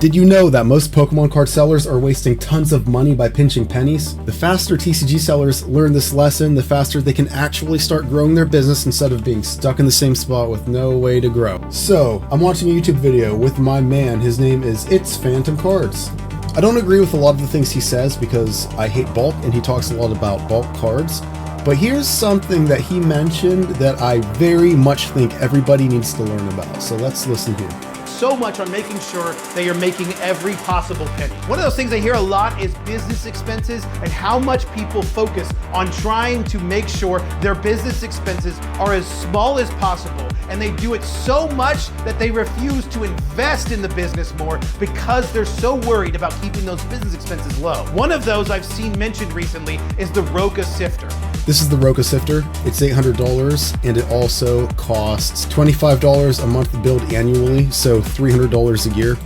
Did you know that most Pokemon card sellers are wasting tons of money by pinching pennies? The faster TCG sellers learn this lesson, the faster they can actually start growing their business instead of being stuck in the same spot with no way to grow. So, I'm watching a YouTube video with my man. His name is ItsPhantomCards. I don't agree with a lot of the things he says because I hate bulk and he talks a lot about bulk cards. But here's something that he mentioned that I very much think everybody needs to learn about. So let's listen here. So much on making sure that you're making every possible penny. One of those things I hear a lot is business expenses and how much people focus on trying to make sure their business expenses are as small as possible. And they do it so much that they refuse to invest in the business more because they're so worried about keeping those business expenses low. One of those I've seen mentioned recently is the Roca Sifter. This is the Roca Sifter. It's $800 and it also costs $25 a month billed annually, so $300 a year.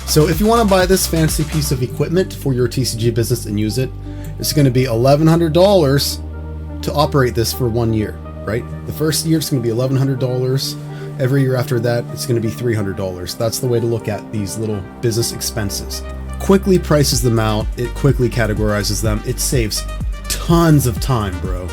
So if you want to buy this fancy piece of equipment for your TCG business and use it, it's going to be $1,100 to operate this for 1 year, right? The first year it's going to be $1,100. Every year after that, it's going to be $300. That's the way to look at these little business expenses. Quickly prices them out. It quickly categorizes them. It saves tons of time, bro.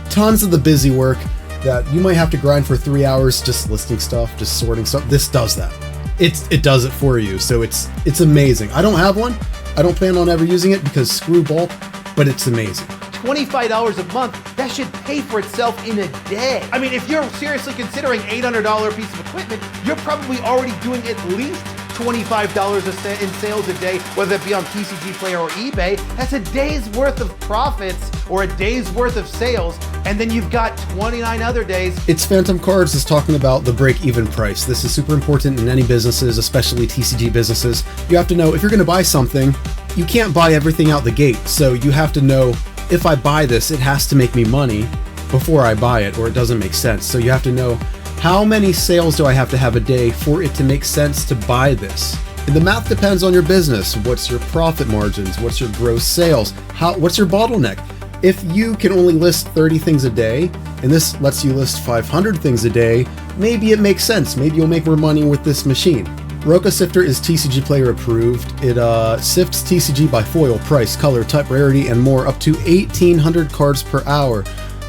Tons of the busy work that you might have to grind for 3 hours just listing stuff, just sorting stuff. This does that. It does it for you. So it's amazing. I don't have one. I don't plan on ever using it because screw bulk, but it's amazing. $25 a month, that should pay for itself in a day. I mean, if you're seriously considering $800 piece of equipment, you're probably already doing at least $25 in sales a day, whether it be on TCG Player or eBay. That's a day's worth of profits or a day's worth of sales, and then you've got 29 other days. ItsPhantomCards is talking about the break-even price. This is super important in any businesses, especially TCG businesses. You have to know if you're going to buy something, you can't buy everything out the gate. So you have to know, if I buy this, it has to make me money before I buy it, or it doesn't make sense. So you have to know, how many sales do I have to have a day for it to make sense to buy this? And the math depends on your business. What's your profit margins? What's your gross sales? What's your bottleneck? If you can only list 30 things a day, and this lets you list 500 things a day, maybe it makes sense. Maybe you'll make more money with this machine. Roca Sifter is TCG Player approved. It sifts TCG by foil, price, color, type, rarity, and more, up to 1,800 cards per hour.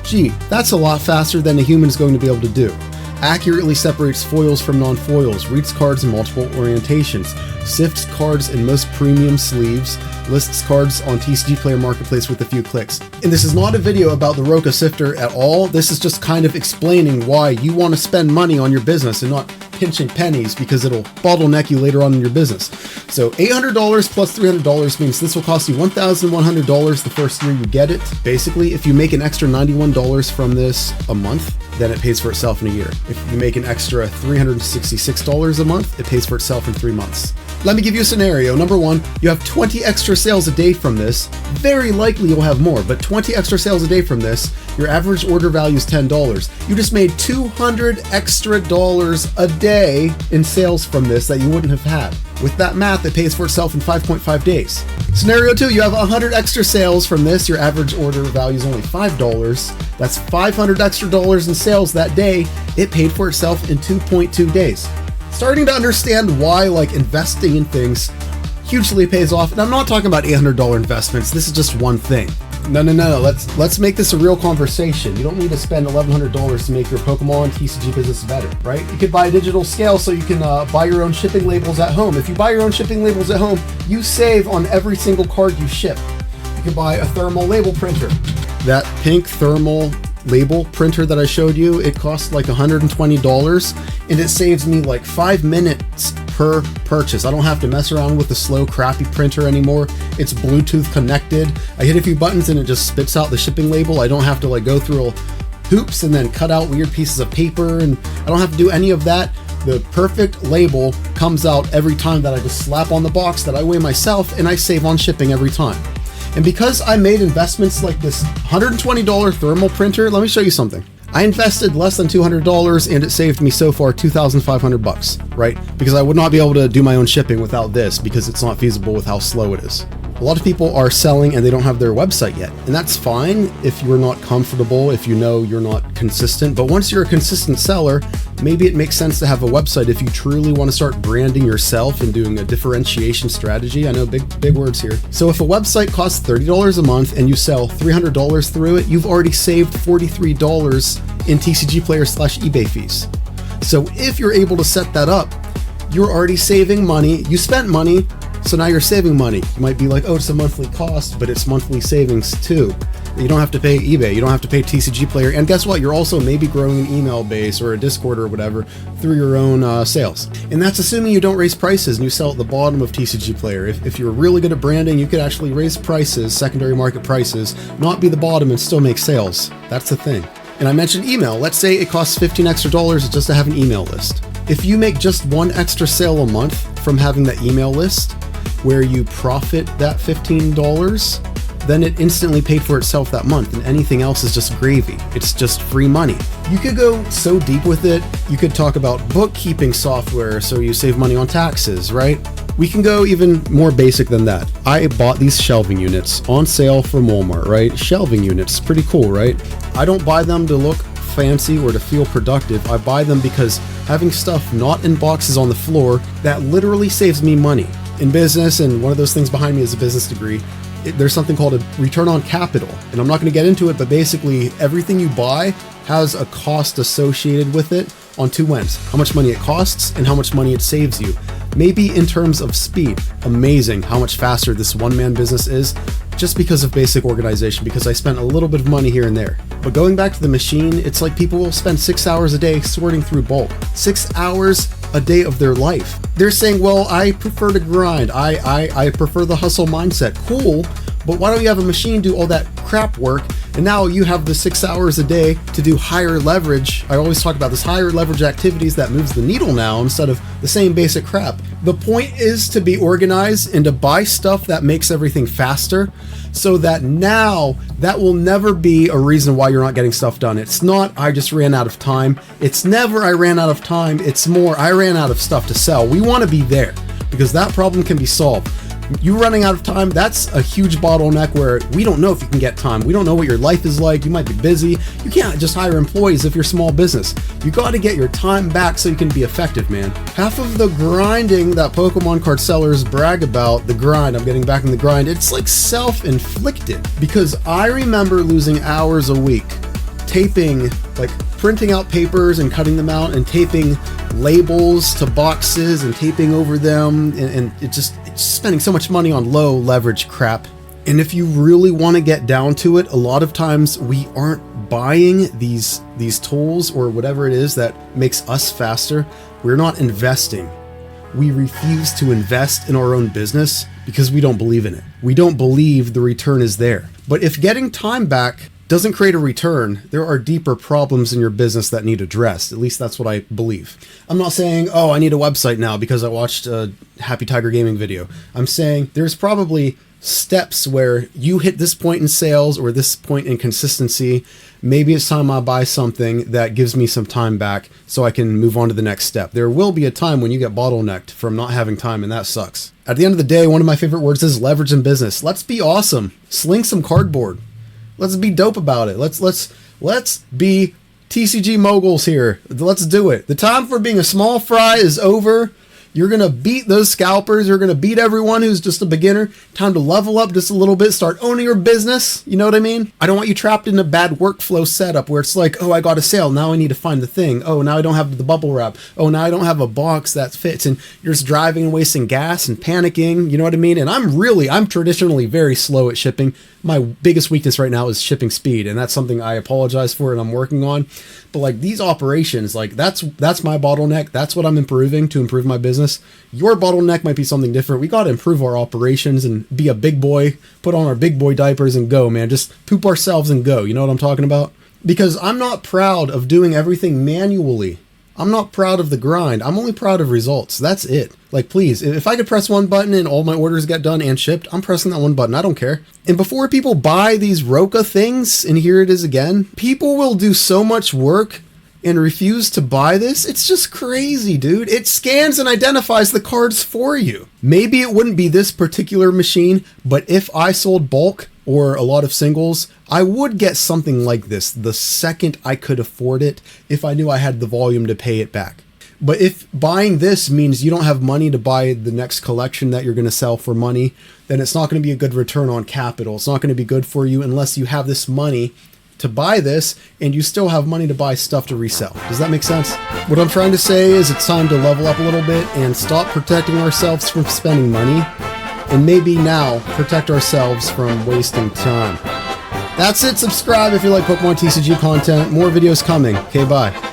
Gee, that's a lot faster than a human is going to be able to do. Accurately separates foils from non-foils, reads cards in multiple orientations, sifts cards in most premium sleeves, lists cards on TCG Player Marketplace with a few clicks. And this is not a video about the Roca Sifter at all. This is just kind of explaining why you want to spend money on your business and not pinching pennies because it'll bottleneck you later on in your business. So $800 plus $300 means this will cost you $1,100 the first year you get it. Basically, if you make an extra $91 from this a month, then it pays for itself in a year. If you make an extra $366 a month, it pays for itself in 3 months. Let me give you a scenario. Number one, you have 20 extra sales a day from this. Very likely you'll have more, but 20 extra sales a day from this, your average order value is $10. You just made $200 extra a day in sales from this that you wouldn't have had. With that math, it pays for itself in 5.5 days. Scenario 2, you have 100 extra sales from this. Your average order value is only $5. That's $500 extra in sales that day. It paid for itself in 2.2 days. Starting to understand why investing in things hugely pays off. And I'm not talking about $800 investments. This is just one thing. No. Let's make this a real conversation. You don't need to spend $1,100 to make your Pokemon TCG business better, right? You could buy a digital scale so you can buy your own shipping labels at home. If you buy your own shipping labels at home, you save on every single card you ship. You can buy a thermal label printer. That pink thermal label printer that I showed you, it costs like $120 and it saves me like 5 minutes per purchase. I don't have to mess around with the slow, crappy printer anymore. It's Bluetooth connected. I hit a few buttons and it just spits out the shipping label. I don't have to go through hoops and then cut out weird pieces of paper, and I don't have to do any of that. The perfect label comes out every time that I just slap on the box that I weigh myself, and I save on shipping every time. And because I made investments like this $120 thermal printer, let me show you something. I invested less than $200 and it saved me so far $2,500, right? Because I would not be able to do my own shipping without this because it's not feasible with how slow it is. A lot of people are selling and they don't have their website yet. And that's fine if you're not comfortable, if you know you're not consistent. But once you're a consistent seller, maybe it makes sense to have a website if you truly want to start branding yourself and doing a differentiation strategy. I know big words here. So if a website costs $30 a month and you sell $300 through it, you've already saved $43 in TCG Player / eBay fees. So if you're able to set that up, you're already saving money. You spent money, so now you're saving money. You might be like, oh, it's a monthly cost, but it's monthly savings too. You don't have to pay eBay, you don't have to pay TCG Player, and guess what? You're also maybe growing an email base or a Discord or whatever through your own sales. And that's assuming you don't raise prices and you sell at the bottom of TCG Player. If you're really good at branding, you could actually raise prices, secondary market prices, not be the bottom and still make sales. That's the thing. And I mentioned email. Let's say it costs $15 extra just to have an email list. If you make just one extra sale a month from having that email list, where you profit that $15, then it instantly paid for itself that month, and anything else is just gravy. It's just free money. You could go so deep with it. You could talk about bookkeeping software so you save money on taxes, right? We can go even more basic than that. I bought these shelving units on sale from Walmart, right? Shelving units, pretty cool, right? I don't buy them to look fancy or to feel productive. I buy them because having stuff not in boxes on the floor, that literally saves me money. In business, and one of those things behind me is a business degree, there's something called a return on capital. And I'm not going to get into it, but basically everything you buy has a cost associated with it on two ends. How much money it costs and how much money it saves you. Maybe in terms of speed. Amazing how much faster this one-man business is just because of basic organization, because I spent a little bit of money here and there. But going back to the machine, it's like people will spend 6 hours a day sorting through bulk. 6 hours a day of their life. They're saying, well, I prefer to grind. I prefer the hustle mindset. Cool, but why don't you have a machine do all that crap work? And now you have the 6 hours a day to do higher leverage. I always talk about this higher leverage activities that moves the needle now instead of the same basic crap. The point is to be organized and to buy stuff that makes everything faster, so that now that will never be a reason why you're not getting stuff done. It's not, I just ran out of time. It's never, I ran out of time. It's more, I ran out of stuff to sell. We want to be there because that problem can be solved. You running out of time, that's a huge bottleneck where we don't know if you can get time. We don't know what your life is like. You might be busy. You can't just hire employees if you're a small business. You got to get your time back so you can be effective, man. Half of the grinding that Pokemon card sellers brag about, the grind, I'm getting back in the grind, it's like self-inflicted, because I remember losing hours a week taping, like printing out papers and cutting them out and taping labels to boxes and taping over them, and it's just spending so much money on low leverage crap. And if you really want to get down to it, a lot of times we aren't buying these tools or whatever it is that makes us faster. We're not investing. We refuse to invest in our own business because we don't believe in it. We don't believe the return is there. But if getting time back doesn't create a return, there are deeper problems in your business that need addressed. At least that's what I believe. I'm not saying, oh, I need a website now because I watched a Happy Tiger Gaming video. I'm saying there's probably steps where you hit this point in sales or this point in consistency. Maybe it's time I buy something that gives me some time back so I can move on to the next step. There will be a time when you get bottlenecked from not having time, and that sucks. At the end of the day, one of my favorite words is leverage in business. Let's be awesome. Sling some cardboard. Let's be dope about it. Let's be TCG moguls here. Let's do it. The time for being a small fry is over. You're going to beat those scalpers. You're going to beat everyone who's just a beginner. Time to level up just a little bit. Start owning your business. You know what I mean? I don't want you trapped in a bad workflow setup where it's like, oh, I got a sale. Now I need to find the thing. Oh, now I don't have the bubble wrap. Oh, now I don't have a box that fits. And you're just driving and wasting gas and panicking. You know what I mean? And I'm traditionally very slow at shipping. My biggest weakness right now is shipping speed. And that's something I apologize for and I'm working on. But like these operations, like that's my bottleneck. That's what I'm improving to improve my business. Your bottleneck might be something different. We got to improve our operations and be a big boy, put on our big boy diapers and go, man. Just poop ourselves and go. You know what I'm talking about? Because I'm not proud of doing everything manually. I'm not proud of the grind. I'm only proud of results. That's it. Like, please, if I could press one button and all my orders get done and shipped, I'm pressing that one button. I don't care. And before people buy these Roka things, and here it is again, people will do so much work and refuse to buy this, it's just crazy, dude. It scans and identifies the cards for you. Maybe it wouldn't be this particular machine, but if I sold bulk or a lot of singles, I would get something like this the second I could afford it if I knew I had the volume to pay it back. But if buying this means you don't have money to buy the next collection that you're going to sell for money, then it's not going to be a good return on capital. It's not going to be good for you unless you have this money to buy this and you still have money to buy stuff to resell. Does that make sense? What I'm trying to say is it's time to level up a little bit and stop protecting ourselves from spending money, and maybe now protect ourselves from wasting time. That's it. Subscribe if you like Pokemon TCG content. More videos coming. Okay, bye.